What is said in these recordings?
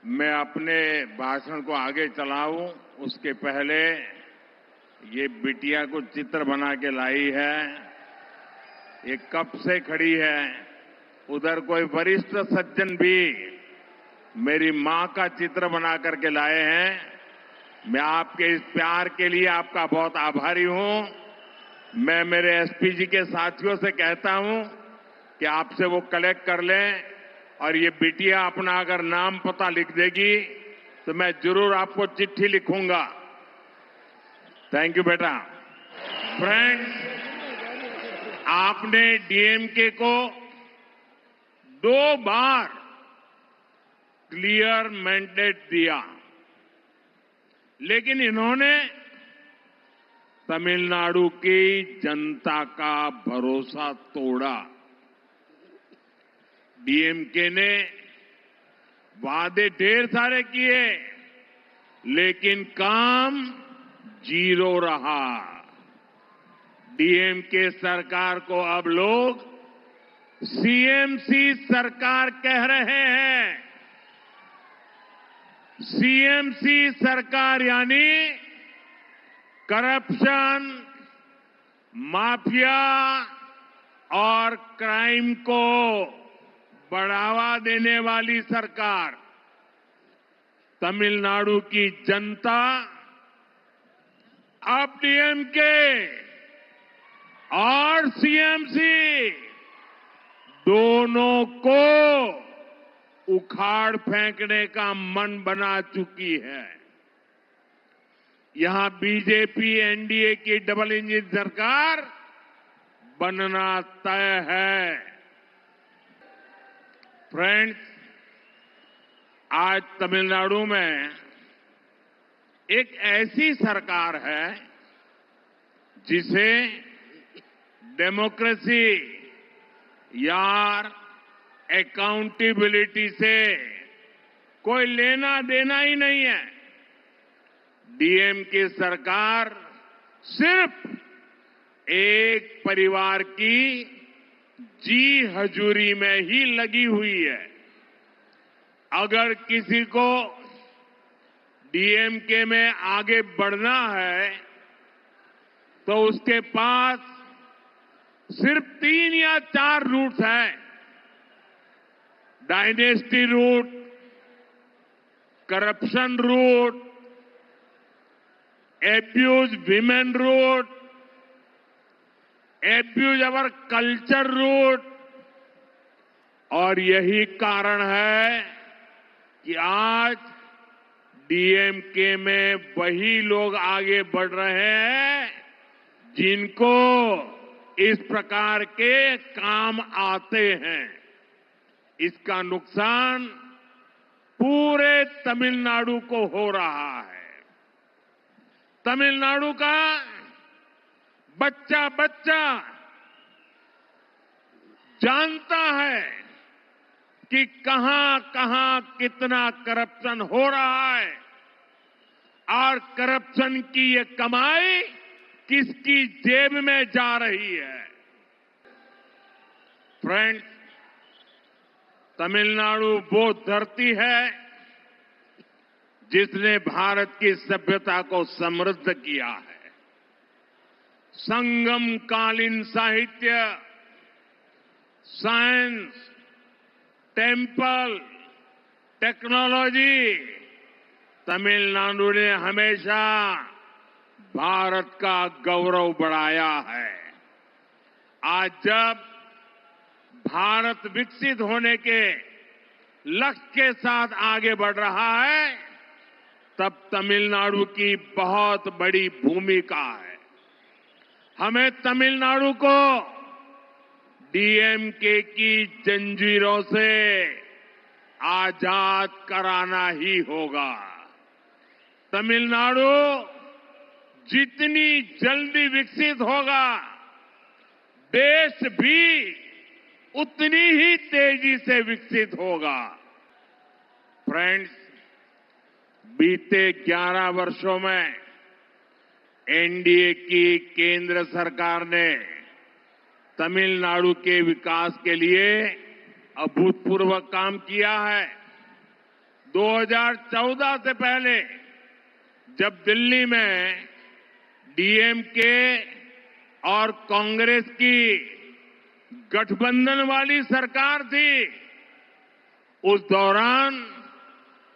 मैं अपने भाषण को आगे चलाऊं उसके पहले ये बिटिया को चित्र बना के लाई है। ये कब से खड़ी है। उधर कोई वरिष्ठ सज्जन भी मेरी मां का चित्र बना करके लाए हैं। मैं आपके इस प्यार के लिए आपका बहुत आभारी हूं। मैं मेरे एसपी जी के साथियों से कहता हूं कि आपसे वो कलेक्ट कर लें और ये बिटिया अपना अगर नाम पता लिख देगी तो मैं जरूर आपको चिट्ठी लिखूंगा। थैंक यू बेटा। फ्रेंड्स, आपने डीएमके को 2 बार क्लियर मैंडेट दिया, लेकिन इन्होंने तमिलनाडु की जनता का भरोसा तोड़ा। डीएमके ने वादे ढेर सारे किए, लेकिन काम 0 रहा। डीएमके सरकार को अब लोग सीएमसी सरकार कह रहे हैं। सीएमसी सरकार यानी करप्शन, माफिया और क्राइम को बढ़ावा देने वाली सरकार। तमिलनाडु की जनता अब डीएमके और सीएमसी दोनों को उखाड़ फेंकने का मन बना चुकी है। यहां बीजेपी एनडीए की डबल इंजन सरकार बनना तय है। फ्रेंड्स, आज तमिलनाडु में एक ऐसी सरकार है जिसे डेमोक्रेसी यार अकाउंटेबिलिटी से कोई लेना देना ही नहीं है। डीएमके सरकार सिर्फ एक परिवार की जी हजूरी में ही लगी हुई है। अगर किसी को डीएमके में आगे बढ़ना है तो उसके पास सिर्फ 3 या 4 रूट हैं। Dynasty root, corruption root, abuse women root, abuse our culture root. और यही कारण है कि आज डीएमके में वही लोग आगे बढ़ रहे हैं जिनको इस प्रकार के काम आते हैं। इसका नुकसान पूरे तमिलनाडु को हो रहा है। तमिलनाडु का बच्चा बच्चा जानता है कि कहां कहां कितना करप्शन हो रहा है और करप्शन की ये कमाई किसकी जेब में जा रही है। फ्रेंड्स, तमिलनाडु वो धरती है जिसने भारत की सभ्यता को समृद्ध किया है। संगम कालीन साहित्य, साइंस, टेम्पल, टेक्नोलॉजी, तमिलनाडु ने हमेशा भारत का गौरव बढ़ाया है। आज जब भारत विकसित होने के लक्ष्य के साथ आगे बढ़ रहा है, तब तमिलनाडु की बहुत बड़ी भूमिका है। हमें तमिलनाडु को डीएमके की जंजीरों से आजाद कराना ही होगा। तमिलनाडु जितनी जल्दी विकसित होगा, देश भी उतनी ही तेजी से विकसित होगा। फ्रेंड्स, बीते 11 वर्षों में एनडीए की केंद्र सरकार ने तमिलनाडु के विकास के लिए अभूतपूर्व काम किया है। 2014 से पहले जब दिल्ली में डीएमके और कांग्रेस की गठबंधन वाली सरकार थी, उस दौरान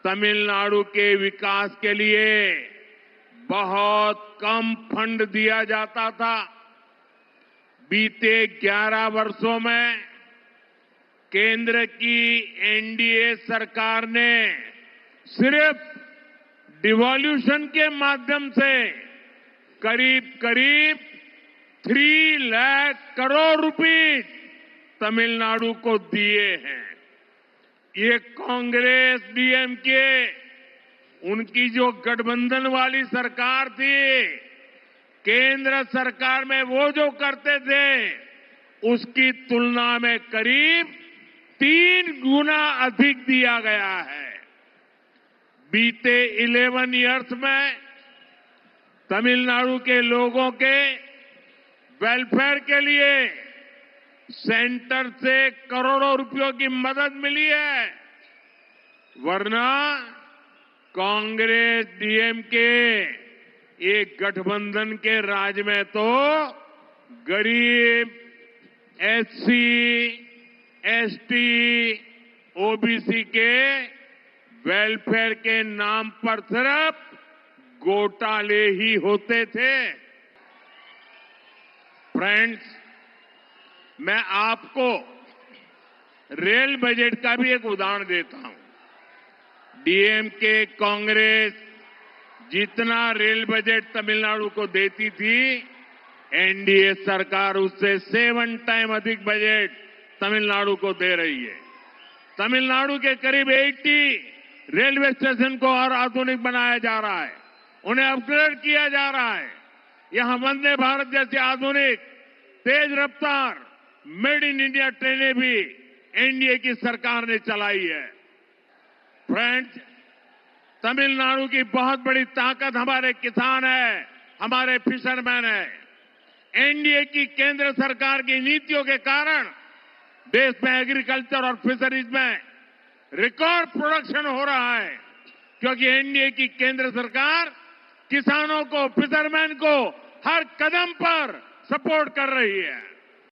तमिलनाडु के विकास के लिए बहुत कम फंड दिया जाता था। बीते 11 वर्षों में केंद्र की एनडीए सरकार ने सिर्फ डिवॉल्यूशन के माध्यम से करीब करीब 3 लाख करोड़ रुपए तमिलनाडु को दिए हैं। ये कांग्रेस डीएमके उनकी जो गठबंधन वाली सरकार थी, केंद्र सरकार में वो जो करते थे उसकी तुलना में करीब 3 गुना अधिक दिया गया है। बीते 11 इयर्स में तमिलनाडु के लोगों के वेलफेयर के लिए सेंटर से करोड़ों रुपयों की मदद मिली है, वरना कांग्रेस डीएमके एक गठबंधन के राज में तो गरीब, एससी, एसटी, ओबीसी के वेलफेयर के नाम पर सिर्फ घोटाले ही होते थे। फ्रेंड्स, मैं आपको रेल बजट का भी एक उदाहरण देता हूं। डीएमके कांग्रेस जितना रेल बजट तमिलनाडु को देती थी, एनडीए सरकार उससे 7 टाइम अधिक बजट तमिलनाडु को दे रही है। तमिलनाडु के करीब 80 रेलवे स्टेशन को और आधुनिक बनाया जा रहा है, उन्हें अपग्रेड किया जा रहा है। यहां वंदे भारत जैसी आधुनिक तेज रफ्तार मेड इन इंडिया ट्रेनें भी एनडीए की सरकार ने चलाई है। फ्रेंड्स, तमिलनाडु की बहुत बड़ी ताकत हमारे किसान है, हमारे फिशरमैन है। एनडीए की केंद्र सरकार की नीतियों के कारण देश में एग्रीकल्चर और फिशरीज में रिकॉर्ड प्रोडक्शन हो रहा है, क्योंकि एनडीए की केंद्र सरकार किसानों को, फिशरमैन को हर कदम पर सपोर्ट कर रही है।